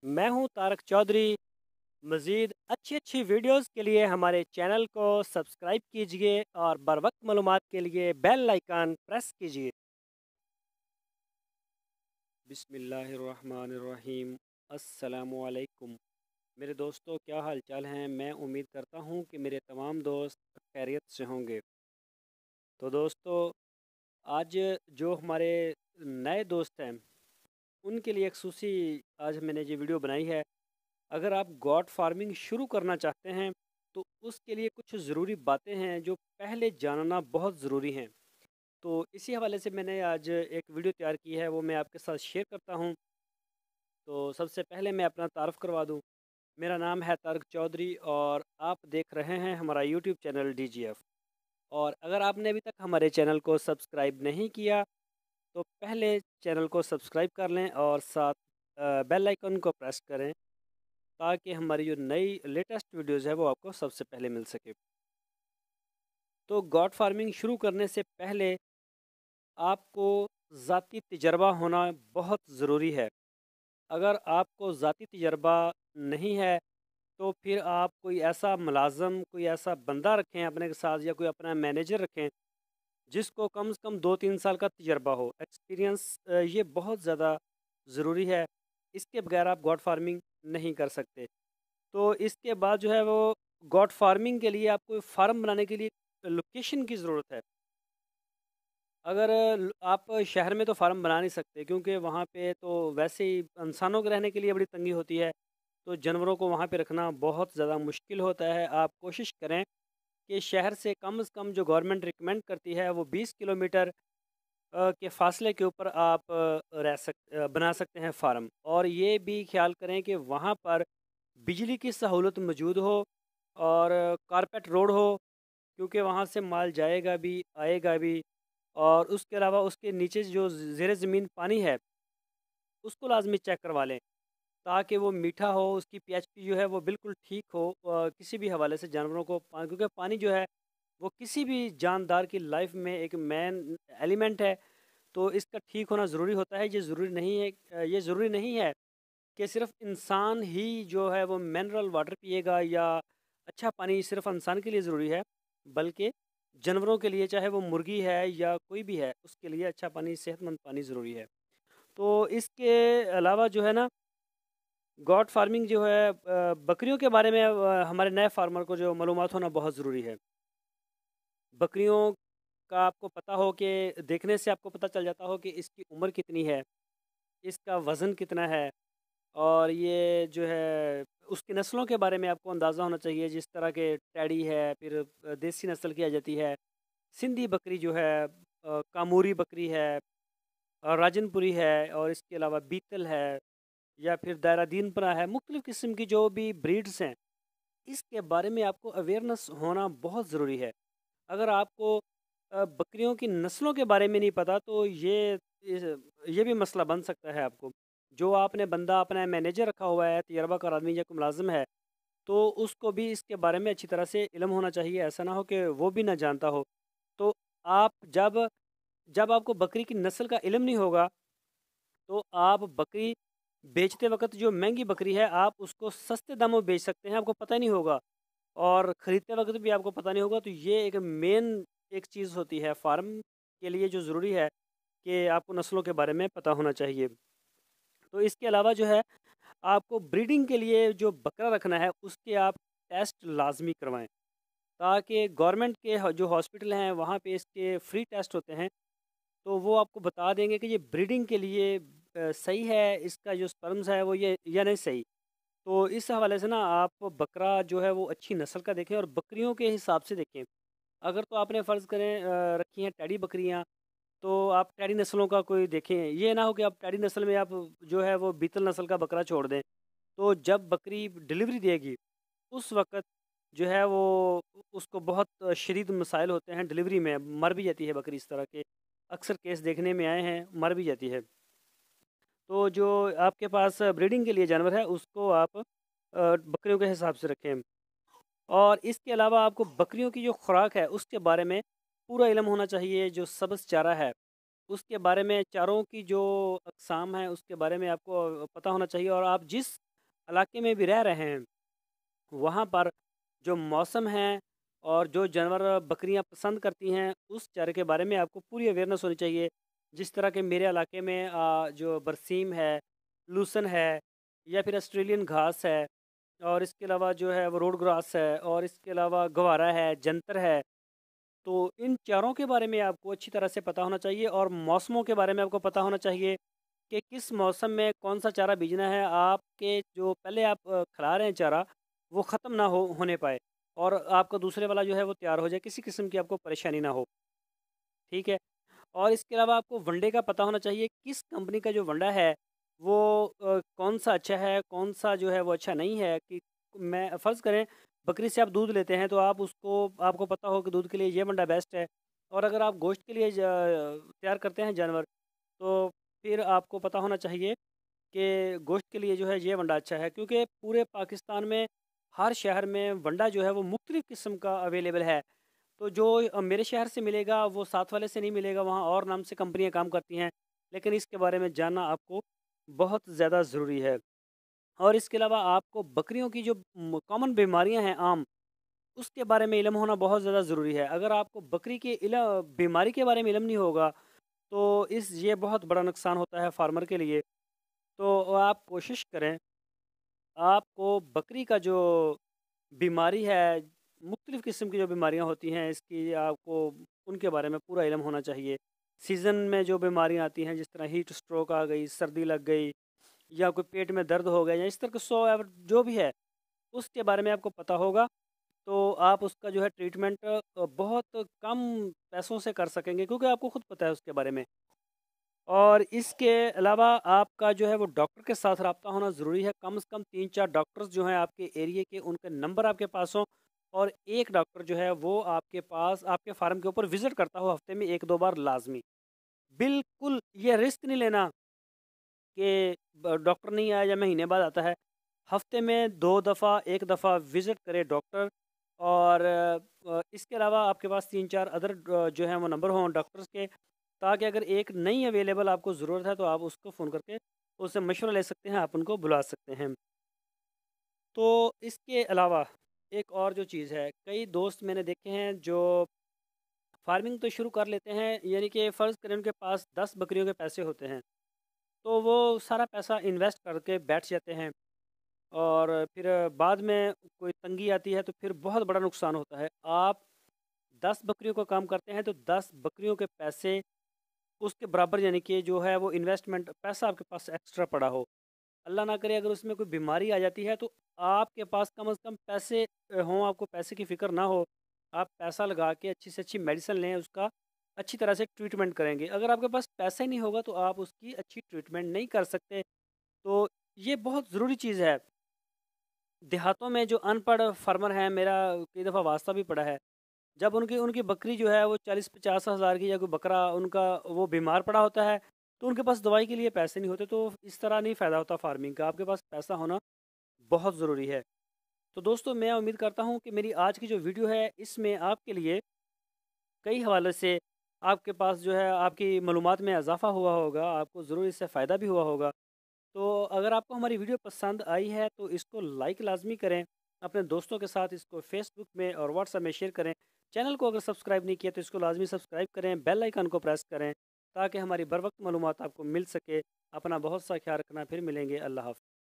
मैं हूं तारक चौधरी। मज़ीद अच्छी वीडियोस के लिए हमारे चैनल को सब्सक्राइब कीजिए और बर वक्त मालूमात के लिए बेल आइकन प्रेस कीजिए। बिस्मिल्लाहिर्रहमानिर्रहीम। अस्सलामुअलैकुम। मेरे दोस्तों, क्या हाल चाल हैं? मैं उम्मीद करता हूं कि मेरे तमाम दोस्त खैरियत से होंगे। तो दोस्तों, आज जो हमारे नए दोस्त हैं उनके लिए एक खूसी आज मैंने ये वीडियो बनाई है। अगर आप गॉड फार्मिंग शुरू करना चाहते हैं तो उसके लिए कुछ ज़रूरी बातें हैं जो पहले जानना बहुत ज़रूरी हैं। तो इसी हवाले से मैंने आज एक वीडियो तैयार की है, वो मैं आपके साथ शेयर करता हूं। तो सबसे पहले मैं अपना तारफ़ करवा दूं। मेरा नाम है तारक चौधरी और आप देख रहे हैं हमारा यूट्यूब चैनल DGF। और अगर आपने अभी तक हमारे चैनल को सब्सक्राइब नहीं किया तो पहले चैनल को सब्सक्राइब कर लें और साथ बेल आइकन को प्रेस करें ताकि हमारी जो नई लेटेस्ट वीडियोज़ है वो आपको सबसे पहले मिल सके। तो गॉड फार्मिंग शुरू करने से पहले आपको ज़ाती तजर्बा होना बहुत ज़रूरी है। अगर आपको ज़ाती तजर्बा नहीं है तो फिर आप कोई ऐसा मुलाज़म, कोई ऐसा बंदा रखें अपने के साथ, या कोई अपना मैनेजर रखें जिसको कम से कम 2-3 साल का तजर्बा हो, एक्सपीरियंस। ये बहुत ज़्यादा ज़रूरी है। इसके बगैर आप गॉड फार्मिंग नहीं कर सकते। तो इसके बाद जो है वो गॉड फार्मिंग के लिए आपको फार्म बनाने के लिए लोकेशन की ज़रूरत है। अगर आप शहर में तो फार्म बना नहीं सकते क्योंकि वहाँ पे तो वैसे ही इंसानों के रहने के लिए बड़ी तंगी होती है। तो जानवरों को वहाँ पे रखना बहुत ज़्यादा मुश्किल होता है। आप कोशिश करें कि शहर से कम जो गवर्नमेंट रिकमेंड करती है वो 20 किलोमीटर के फासले के ऊपर आप बना सकते हैं फार्म। और ये भी ख्याल करें कि वहाँ पर बिजली की सहूलत मौजूद हो और कारपेट रोड हो, क्योंकि वहाँ से माल जाएगा भी आएगा भी। और उसके अलावा उसके नीचे जो ज़ेर ज़मीन पानी है उसको लाजमी चेक करवा लें ताकि वो मीठा हो, उसकी पीएचपी जो है वो बिल्कुल ठीक हो। किसी भी हवाले से जानवरों को क्योंकि पानी जो है वो किसी भी जानदार की लाइफ में एक मेन एलिमेंट है। तो इसका ठीक होना ज़रूरी होता है। ये ज़रूरी नहीं है कि सिर्फ इंसान ही जो है वो मिनरल वाटर पिएगा या अच्छा पानी सिर्फ इंसान के लिए ज़रूरी है, बल्कि जानवरों के लिए, चाहे वो मुर्गी है या कोई भी है, उसके लिए अच्छा पानी, सेहतमंद पानी ज़रूरी है। तो इसके अलावा जो है ना, गॉड फार्मिंग जो है बकरियों के बारे में हमारे नए फार्मर को जो मालूमात होना बहुत ज़रूरी है। बकरियों का आपको पता हो कि देखने से आपको पता चल जाता हो कि इसकी उम्र कितनी है, इसका वज़न कितना है। और ये जो है उसकी नस्लों के बारे में आपको अंदाज़ा होना चाहिए, जिस तरह के टैडी है, फिर देसी नस्ल की आ जाती है, सिंधी बकरी जो है, कामूरी बकरी है, राजनपुरी है, और इसके अलावा बीतल है, या फिर दायरादीनपरा है। मुख्तलिफ़ किस्म की जो भी ब्रीड्स हैं इसके बारे में आपको अवेयरनेस होना बहुत ज़रूरी है। अगर आपको बकरियों की नस्लों के बारे में नहीं पता तो ये भी मसला बन सकता है आपको। जो आपने बंदा अपना मैनेजर रखा हुआ है, तजर्बाकार आदमी या कोई मुलाजिम है, तो उसको भी इसके बारे में अच्छी तरह से इल्म होना चाहिए। ऐसा ना हो कि वो भी ना जानता हो। तो आप जब जब आपको बकरी की नस्ल का इल्म नहीं होगा तो आप बकरी बेचते वक्त, जो महंगी बकरी है, आप उसको सस्ते दामों में बेच सकते हैं, आपको पता ही नहीं होगा। और ख़रीदते वक्त भी आपको पता नहीं होगा। तो ये एक मेन एक चीज़ होती है फार्म के लिए जो ज़रूरी है कि आपको नस्लों के बारे में पता होना चाहिए। तो इसके अलावा जो है आपको ब्रीडिंग के लिए जो बकरा रखना है उसके आप टेस्ट लाजमी करवाएं, ताकि गवर्नमेंट के जो हॉस्पिटल हैं वहाँ पे इसके फ्री टेस्ट होते हैं। तो वो आपको बता देंगे कि ये ब्रीडिंग के लिए सही है, इसका जो स्पर्म्स है वो ये या नहीं सही। तो इस हवाले से ना आप बकरा जो है वो अच्छी नस्ल का देखें और बकरियों के हिसाब से देखें। अगर तो आपने फ़र्ज़ करें रखी हैं टैडी बकरियाँ, तो आप टैडी नस्लों का कोई देखें। ये ना हो कि आप टैडी नस्ल में आप जो है वो बीतल नस्ल का बकरा छोड़ दें। तो जब बकरी डिलीवरी देगी उस वक़्त जो है वो उसको बहुत शदीद मसाइल होते हैं डिलीवरी में, मर भी जाती है बकरी। इस तरह के अक्सर केस देखने में आए हैं, मर भी जाती है। तो जो आपके पास ब्रीडिंग के लिए जानवर है उसको आप बकरियों के हिसाब से रखें। और इसके अलावा आपको बकरियों की जो खुराक है उसके बारे में पूरा इल्म होना चाहिए। जो सब्ज़ चारा है उसके बारे में, चारों की जो अक़साम है उसके बारे में आपको पता होना चाहिए। और आप जिस علاقے میں بھی رہ رہے ہیں وہاں پر جو موسم ہے اور جو جانور بکریاں پسند کرتی ہیں اس چارے کے بارے میں آپ کو پوری اویئرنیس ہونی چاہیے. جس طرح کہ میرے علاقے میں جو برسیم ہے، لوسن ہے، یا پھر آسٹریلین گھاس ہے، اور اس کے علاوہ جو ہے وہ روڈ گراس ہے، اور اس کے علاوہ گوارا ہے، جنتر ہے. تو ان چاروں کے بارے میں آپ کو اچھی طرح سے پتہ ہونا چاہیے، اور موسموں کے بارے میں آپ کو پتہ ہونا چاہیے کہ کس موسم میں کون سا چارہ بیجنا ہے. آپ کے جو پہلے آپ کھلا رہے ہیں چارہ وہ ختم نہ ہونے پائے، اور آپ کا دوسرے والا جو ہے وہ تیار ہو جائے، کسی قسم کی آپ کو پریشانی نہ ہو. ٹھیک ہے. اور اس کے علاوہ آپ کو ونڈے کا پتہ ہونا چاہیے، کس کمپنی کا جو ونڈا ہے وہ کون سا اچھا ہے، کون سا جو ہے وہ اچھا نہیں ہے. کہ میں فرض کریں بکری سے آپ دودھ لیتے ہیں تو آپ کو پتہ ہو کہ دودھ کے لیے یہ ونڈا بیسٹ ہے، اور اگر آپ گوشت کے لیے تیار کرتے ہیں جانور تو پھر آپ کو پتہ ہونا چاہیے کہ گوشت کے لیے جو ہے یہ ونڈا اچھا ہے. کیونکہ پورے پاکستان میں ہر شہر میں ونڈا جو ہے وہ مختلف قسم کا اویلیبل ہے. تو جو میرے شہر سے ملے گا وہ ساتھ والے سے نہیں ملے گا، وہاں اور نام سے کمپنیاں کام کرتی ہیں. لیکن اس کے بارے میں جاننا آپ کو بہت زیادہ ضروری ہے. اور اس کے علاوہ آپ کو بکریوں کی جو کامن بیماریاں ہیں عام، اس کے بارے میں علم ہونا بہت زیادہ ضروری ہے. اگر آپ کو بکری کے بیماری کے بارے میں علم نہیں ہوگا تو یہ بہت بڑا نقصان ہوتا ہے فارمر کے لیے. تو آپ کوشش کریں، آپ کو بکری کا جو بیماری ہے، مختلف قسم کی جو بیماریاں ہوتی ہیں اس کی آپ کو ان کے بارے میں پورا علم ہونا چاہیے. سیزن میں جو بیماریاں آتی ہیں جس طرح ہیٹ سٹروک آ گئی، سردی لگ گئی، یا کوئی پیٹ میں درد ہو گیا، یا اس طرح کا جو بھی ہے اس کے بارے میں آپ کو پتہ ہوگا تو آپ اس کا جو ہے ٹریٹمنٹ بہت کم پیسوں سے کر سکیں گے، کیونکہ آپ کو خود پتہ ہے اس کے بارے میں. اور اس کے علاوہ آپ کا جو ہے وہ ڈاکٹر کے ساتھ رابطہ ہونا ضروری ہے. کم سے کم 3-4 ڈاکٹرز جو ہیں آپ کے ایریے کے، ان کے نمبر آپ کے پاس ہوں، اور ایک ڈاکٹر جو ہے وہ آپ کے پاس آپ کے فارم کے اوپر وزٹ کرتا ہو ہفتے میں 1-2 بار لازمی. بالکل یہ رسک نہیں لینا کہ ڈاکٹر نہیں آیا یا مہینے بعد آتا ہے. ہفتے میں 2 دفعہ 1 دفعہ وزٹ کرے ڈاکٹر. اور اس کے علاوہ آپ کے پاس 3-4 ادر جو ہیں وہ نمبر ہوں ڈاکٹرز کے، تاکہ اگر ایک نہیں اویلیبل آپ کو ضرورت ہے تو آپ اس کو فون کر کے اس سے مشورہ لے سکتے ہیں، آپ ان کو بلا سکتے ہیں. تو اس کے علاوہ ایک اور جو چیز ہے، کئی دوست میں نے دیکھے ہیں جو فارمنگ تو شروع کر لیتے ہیں، یعنی کہ فرض کریں ان کے پاس 10 بکریوں کے پیسے ہوتے ہیں تو وہ سارا پیسہ انویسٹ کر کے بیٹھ جاتے ہیں، اور پھر بعد میں کوئی تنگی آتی ہے تو پھر بہت بڑا نقصان ہوتا ہے. آپ 10 بکریوں کا کام کرتے ہیں تو 10 بکریوں کے پیسے اس کے برابر، یعنی کہ جو ہے وہ انویسٹمنٹ پیسہ آپ کے پاس ایکسٹرا پڑا ہو. اللہ نہ کرے اگر اس میں کوئی بیماری آ جاتی ہے تو آپ کے پاس کم از کم پیسے ہوں، آپ کو پیسے کی فکر نہ ہو. آپ پیسہ لگا کے اچھی سے اچھی میڈیسن لیں، اس کا اچھی طرح سے ٹریٹمنٹ کریں گے. اگر آپ کے پاس پیسہ ہی نہیں ہوگا تو آپ اس کی اچھی ٹریٹمنٹ نہیں کر سکتے. تو یہ بہت ضروری چیز ہے. دیہاتوں میں جو ان پڑھ فارمر ہیں، میرا کئی دفعہ واسطہ بھی پڑا ہے، جب ان کی بکری جو ہے وہ 40-50 ہزار کی، یا کوئی بکرا ان کا وہ بیمار پڑا ہوتا ہے تو ان کے پاس دوائی کے لیے پیسے نہیں ہوتے. تو اس طرح نہیں فائدہ ہوتا فارمنگ کا. آپ کے پاس پیسہ ہونا بہت ضروری ہے. تو دوستو میں امید کرتا ہوں کہ میری آج کی جو ویڈیو ہے اس میں آپ کے لیے کئی حوالے سے آپ کے پاس جو ہے آپ کی معلومات میں اضافہ ہوا ہوگا، آپ کو ضرور اس سے فائدہ بھی ہوا ہوگا. تو اگر آپ کو ہماری ویڈیو پسند آئی ہے تو اس کو لائک لازمی کریں، اپنے دوستوں کے ساتھ اس کو فیس بک میں اور واٹس ایپ میں شیئر کریں. چینل کو اگر سبسکرائب نہیں کیا تو اس کو لازمی سبسکرائب کریں، بیل آئیکن کو پریس کریں تاکہ ہماری بر وقت معلومات آپ کو مل سکے. اپنا بہت سا خیال رکھنا، پھر ملیں گے. اللہ حافظ.